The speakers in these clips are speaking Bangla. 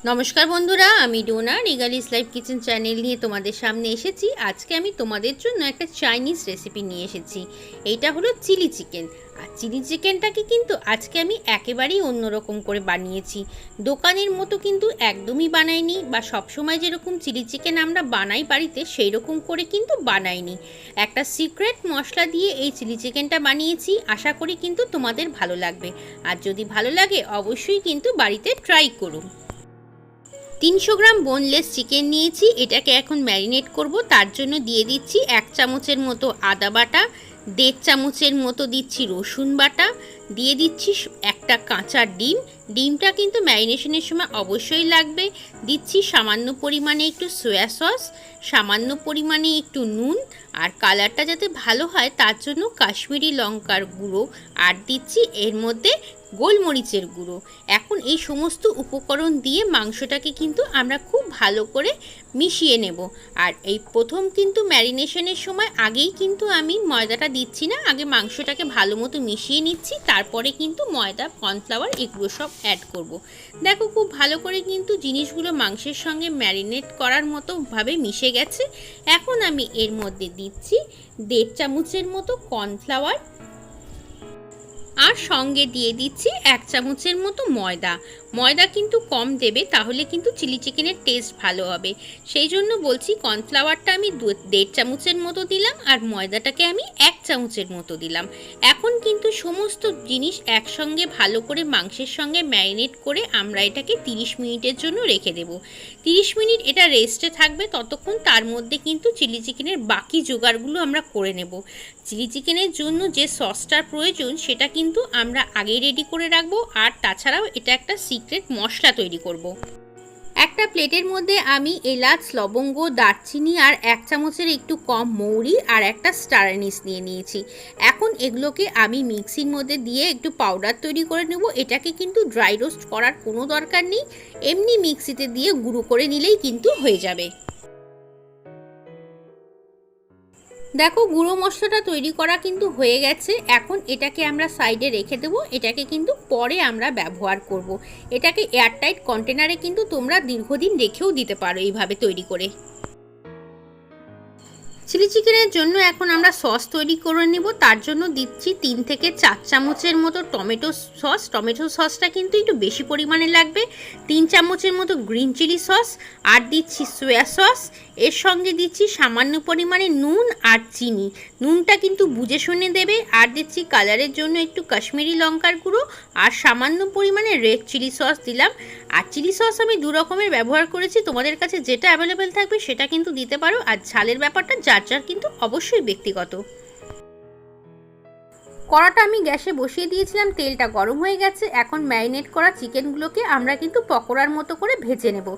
নমস্কার বন্ধুরা, আমি ডোনা রিগালিস লাইফ কিচেন চ্যানেল নিয়ে তোমাদের সামনে এসেছি। আজকে আমি তোমাদের জন্য একটা চাইনিজ রেসিপি নিয়ে এসেছি। এইটা হলো চিলি চিকেন। আর চিলি চিকেনটাকে কিন্তু আজকে আমি একেবারেই অন্যরকম করে বানিয়েছি। দোকানের মতো কিন্তু একদমই বানাইনি, বা সবসময় যেরকম চিলি চিকেন আমরা বানাই বাড়িতে সেই রকম করে কিন্তু বানাইনি। একটা সিক্রেট মশলা দিয়ে এই চিলি চিকেনটা বানিয়েছি। আশা করি কিন্তু তোমাদের ভালো লাগবে। আর যদি ভালো লাগে অবশ্যই কিন্তু বাড়িতে ট্রাই করুন। 300 গ্রাম বোনলেস চিকেন নিয়েছি, এটাকে এখন ম্যারিনেট করব। তার জন্য দিয়ে দিচ্ছি 1 চামচের মতো আদা বাটা, 1.5 চামচের মতো দিচ্ছি রসুন বাটা, দিয়ে দিচ্ছি একটা কাঁচা ডিম। ডিমটা কিন্তু ম্যারিনেশনের সময় অবশ্যই লাগবে। দিচ্ছি সামান্য পরিমাণে একটু সয়া সস, সামান্য পরিমাণে একটু নুন, আর কালারটা যাতে ভালো হয় তার জন্য কাশ্মীরি লঙ্কার গুঁড়ো, আর দিচ্ছি এর মধ্যে গোলমরিচের গুঁড়ো। এখন এই সমস্ত উপকরণ দিয়ে মাংসটাকে কিন্তু আমরা খুব ভালো করে মিশিয়ে নেব। আর এই প্রথম কিন্তু ম্যারিনেশনের সময় আগেই কিন্তু আমি ময়দাটা দিচ্ছি না, আগে মাংসটাকে ভালো মতো মিশিয়ে নিচ্ছি, তারপরে কিন্তু ময়দা, কর্নফ্লাওয়ার এগুলো সব অ্যাড করব। দেখো খুব ভালো করে কিন্তু জিনিসগুলো মাংসের সঙ্গে ম্যারিনেট করার মতো ভাবে মিশে গেছে। এখন আমি এর মধ্যে দিচ্ছি 1.5 চামচের মতো কর্নফ্লাওয়ার, আর সঙ্গে দিয়ে দিচ্ছি 1 চামচের মতো ময়দা। ময়দা কিন্তু কম দেবে, তাহলে কিন্তু চিলি চিকেনের টেস্ট ভালো হবে। সেই জন্য বলছি কর্নফ্লাওয়ারটা আমি 1.5 চামচের মতো দিলাম, আর ময়দাটাকে আমি 1 চামচের মতো দিলাম। এখন কিন্তু সমস্ত জিনিস একসঙ্গে ভালো করে মাংসের সঙ্গে ম্যারিনেট করে আমরা এটাকে 30 মিনিটের জন্য রেখে দেব। 30 মিনিট এটা রেস্টে থাকবে, ততক্ষণ তার মধ্যে কিন্তু চিলি চিকেনের বাকি জোগাড়গুলো আমরা করে নেব। চিলি চিকেনের জন্য যে সসটার প্রয়োজন সেটা কিন্তু আমরা আগেই রেডি করে রাখবো। আর তাছাড়াও এটা একটা সিক্রেট মশলা তৈরি করব। একটা প্লেটের মধ্যে আমি এলাচ, লবঙ্গ, দারচিনি আর 1 চামচের একটু কম মৌরি আর একটা স্টার অ্যানিস নিয়ে নিয়েছি। এখন এগুলোকে আমি মিক্সির মধ্যে দিয়ে একটু পাউডার তৈরি করে নেব। এটাকে কিন্তু ড্রাই রোস্ট করার কোনো দরকার নেই, এমনি মিক্সিতে দিয়ে গুঁড়ো করে নিলেই কিন্তু হয়ে যাবে। দেখো গুঁড়ো মশলাটা তৈরি করা কিন্তু হয়ে গেছে। এখন এটাকে আমরা সাইডে রেখে দেবো। এটাকে কিন্তু পরে আমরা ব্যবহার করব। এটাকে এয়ারটাইট কন্টেনারে কিন্তু তোমরা দীর্ঘদিন রেখেও দিতে পারো এইভাবে তৈরি করে। চিলি চিকেনের জন্য এখন আমরা সস তৈরি করে নেব। তার জন্য দিচ্ছি 3 থেকে 4 চামচের মতো টমেটো সস। টমেটো সসটা কিন্তু একটু বেশি পরিমাণে লাগবে। 3 চামচের মতো গ্রিন চিলি সস, আর দিচ্ছি সয়া সস। এর সঙ্গে দিচ্ছি সামান্য পরিমাণে নুন আর চিনি। নুনটা কিন্তু বুঝে শুনে দেবে। আর দিচ্ছি কালারের জন্য একটু কাশ্মীরি লঙ্কার গুঁড়ো, আর সামান্য পরিমাণে রেড চিলি সস দিলাম। আর চিলি সস আমি 2 রকমের ব্যবহার করেছি, তোমাদের কাছে যেটা অ্যাভেলেবেল থাকবে সেটা কিন্তু দিতে পারো। আর ঝালের ব্যাপারটা যার যার কিন্তু অবশ্যই ব্যক্তিগত। কড়াটা আমি গ্যাসে বসিয়ে দিয়েছিলাম, তেলটা গরম হয়ে গেছে। এখন ম্যারিনেট করা চিকেনগুলোকে আমরা কিন্তু পকোড়ার মতো করে ভেজে নেব।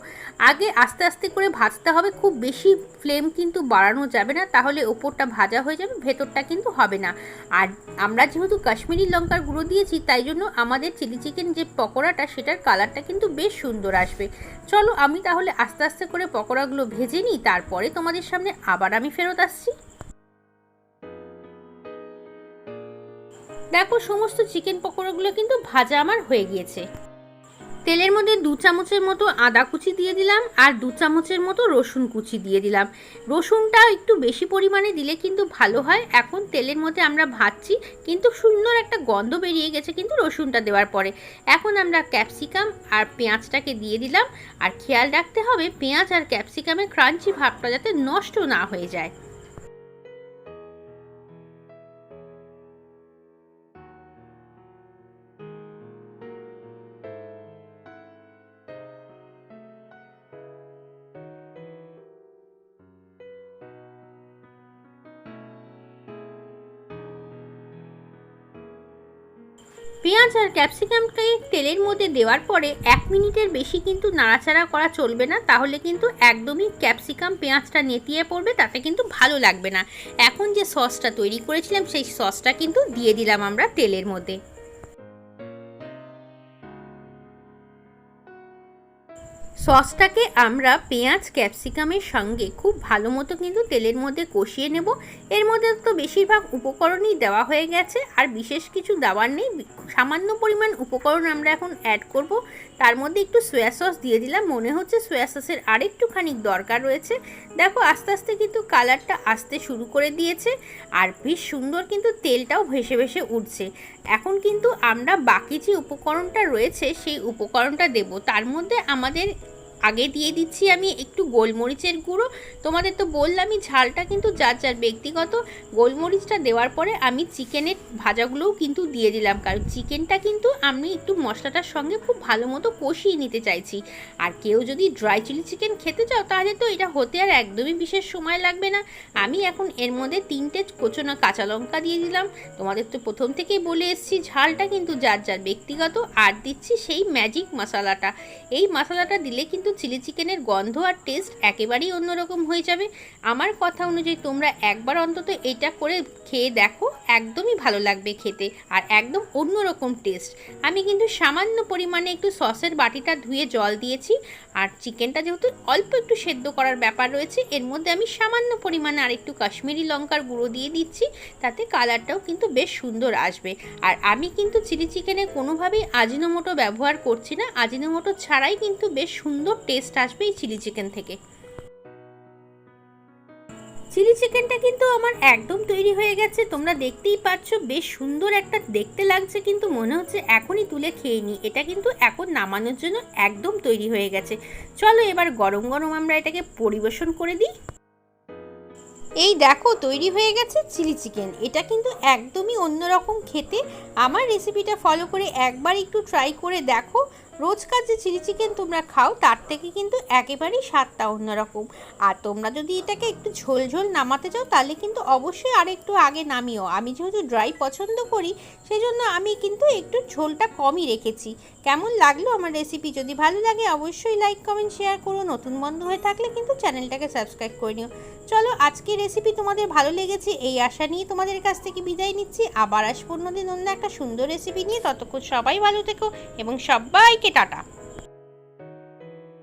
আগে আস্তে আস্তে করে ভাজতে হবে, খুব বেশি ফ্লেম কিন্তু বাড়ানো যাবে না, তাহলে ওপরটা ভাজা হয়ে যাবে, ভেতরটা কিন্তু হবে না। আর আমরা যেহেতু কাশ্মীরি লঙ্কার গুঁড়ো দিয়েছি, তাই জন্য আমাদের চিলি চিকেন যে পকোড়াটা সেটার কালারটা কিন্তু বেশ সুন্দর আসবে। চলো আমি তাহলে আস্তে আস্তে করে পকোড়াগুলো ভেজে নিই, তারপরে তোমাদের সামনে আবার আমি ফেরত আসছি। দেখো সমস্ত চিকেন পকোড়াগুলো কিন্তু ভাজা আমার হয়ে গিয়েছে। তেলের মধ্যে 2 চামচের মতো আদা কুচি দিয়ে দিলাম, আর 2 চামচের মতো রসুন কুচি দিয়ে দিলাম। রসুনটা একটু বেশি পরিমাণে দিলে কিন্তু ভালো হয়। এখন তেলের মধ্যে আমরা ভাজছি, কিন্তু সুন্দর একটা গন্ধ বেরিয়ে গেছে কিন্তু রসুনটা দেওয়ার পরে। এখন আমরা ক্যাপসিকাম আর পেঁয়াজটাকে দিয়ে দিলাম। আর খেয়াল রাখতে হবে পেঁয়াজ আর ক্যাপসিকামের ক্রাঞ্চি ভাবটা যাতে নষ্ট না হয়ে যায়। পেঁয়াজ আর ক্যাপসিকামকে তেলের মধ্যে দেওয়ার পরে 1 মিনিটের বেশি কিন্তু নাড়াচাড়া করা চলবে না, তাহলে কিন্তু একদমই ক্যাপসিকাম পেঁয়াজটা নেতিয়ে পড়বে, তাতে কিন্তু ভালো লাগবে না। এখন যে সসটা তৈরি করেছিলাম সেই সসটা কিন্তু দিয়ে দিলাম আমরা তেলের মধ্যে। সসটাকে আমরা পেঁয়াজ ক্যাপসিকামের সঙ্গে খুব ভালো মতো কিন্তু তেলের মধ্যে কষিয়ে নেব। এর মধ্যে তো বেশিরভাগ উপকরণই দেওয়া হয়ে গেছে, আর বিশেষ কিছু দেওয়ার নেই। সামান্য পরিমাণ উপকরণ আমরা এখন অ্যাড করব। তার মধ্যে একটু সয়া সস দিয়ে দিলাম, মনে হচ্ছে সয়া সসের আরেকটুখানি দরকার রয়েছে। দেখো আস্তে আস্তে কিন্তু কালারটা আসতে শুরু করে দিয়েছে, আর বেশ সুন্দর কিন্তু তেলটাও ভেসে ভেসে উঠছে। এখন কিন্তু আমরা বাকি যে উপকরণটা রয়েছে সেই উপকরণটা দেব। তার মধ্যে আমাদের আগে দিয়ে দিচ্ছি আমি একটু গোলমরিচের গুঁড়ো। তোমাদের তো বললামই ঝালটা কিন্তু যার যার ব্যক্তিগত। গোলমরিচটা দেওয়ার পরে আমি চিকেনের ভাজাগুলোও কিন্তু দিয়ে দিলাম, কারণ চিকেনটা কিন্তু আমি একটু মশলাটার সঙ্গে খুব ভালো মতো কষিয়ে নিতে চাইছি। আর কেউ যদি ড্রাই চিলি চিকেন খেতে চাও তাহলে তো এটা হতে আর একদমই বিশেষ সময় লাগবে না। আমি এখন এর মধ্যে 3টে কোচানো কাঁচা লঙ্কা দিয়ে দিলাম। তোমাদের তো প্রথম থেকেই বলে এসেছি ঝালটা কিন্তু যার যার ব্যক্তিগত। আর দিচ্ছি সেই ম্যাজিক মশলাটা। এই মশলাটা দিলে কিন্তু চিলি চিকেনের গন্ধ আর টেস্ট একেবারেই অন্যরকম হয়ে যাবে। আমার কথা অনুযায়ী তোমরা একবার অন্তত এটা করে খেয়ে দেখো, একদমই ভালো লাগবে খেতে, আর একদম অন্যরকম টেস্ট। আমি কিন্তু সামান্য পরিমাণে একটু সসের বাটিটা ধুয়ে জল দিয়েছি, আর চিকেনটা যেহেতু অল্প একটু সেদ্ধ করার ব্যাপার রয়েছে, এর মধ্যে আমি সামান্য পরিমাণে আর একটু কাশ্মীরি লঙ্কার গুঁড়ো দিয়ে দিচ্ছি, তাতে কালারটাও কিন্তু বেশ সুন্দর আসবে। আর আমি কিন্তু চিলি চিকেনে কোনোভাবেই আজিনোমোটো ব্যবহার করছি না। আজিনোমোটো ছাড়াই কিন্তু বেশ সুন্দর টেস্ট আসবে এই চিলি চিকেন থেকে। চিলি চিকেনটা কিন্তু আমার একদম তৈরি হয়ে গেছে, তোমরা দেখতেই পাচ্ছ। বেশ সুন্দর একটা দেখতে লাগছে, কিন্তু মনে হচ্ছে এখনই তুলে খেয়ে নিই। এটা কিন্তু এখন নামানোর জন্য একদম তৈরি হয়ে গেছে। চলো এবার গরম গরম আমরা এটাকে পরিবেশন করে দিই। এই দেখো তৈরি হয়ে গেছে চিলি চিকেন। এটা কিন্তু একদমই অন্যরকম খেতে। আমার রেসিপিটা ফলো করে একবার একটু ট্রাই করে দেখো। রোজকার যে চিলি চিকেন তোমরা খাও তার থেকে কিন্তু একেবারেই স্বাদটা অন্যরকম। আর তোমরা যদি এটাকে একটু ঝোল ঝোল নামাতে চাও তাহলে কিন্তু অবশ্যই আর একটু আগে নামিও। আমি যেহেতু ড্রাই পছন্দ করি সেই জন্য আমি কিন্তু একটু ঝোলটা কমই রেখেছি। কেমন লাগলো আমার রেসিপি? যদি ভালো লাগে অবশ্যই লাইক কমেন্ট শেয়ার করো। নতুন বন্ধু হয়ে থাকলে কিন্তু চ্যানেলটাকে সাবস্ক্রাইব করে নিও। চলো আজকের রেসিপি তোমাদের ভালো লেগেছে এই আশা নিয়ে তোমাদের কাছ থেকে বিদায় নিচ্ছি। আবার আসবো অন্যদিন অন্য একটা সুন্দর রেসিপি নিয়ে। ততক্ষণ সবাই ভালো থেকো এবং সবাইকে টাটা।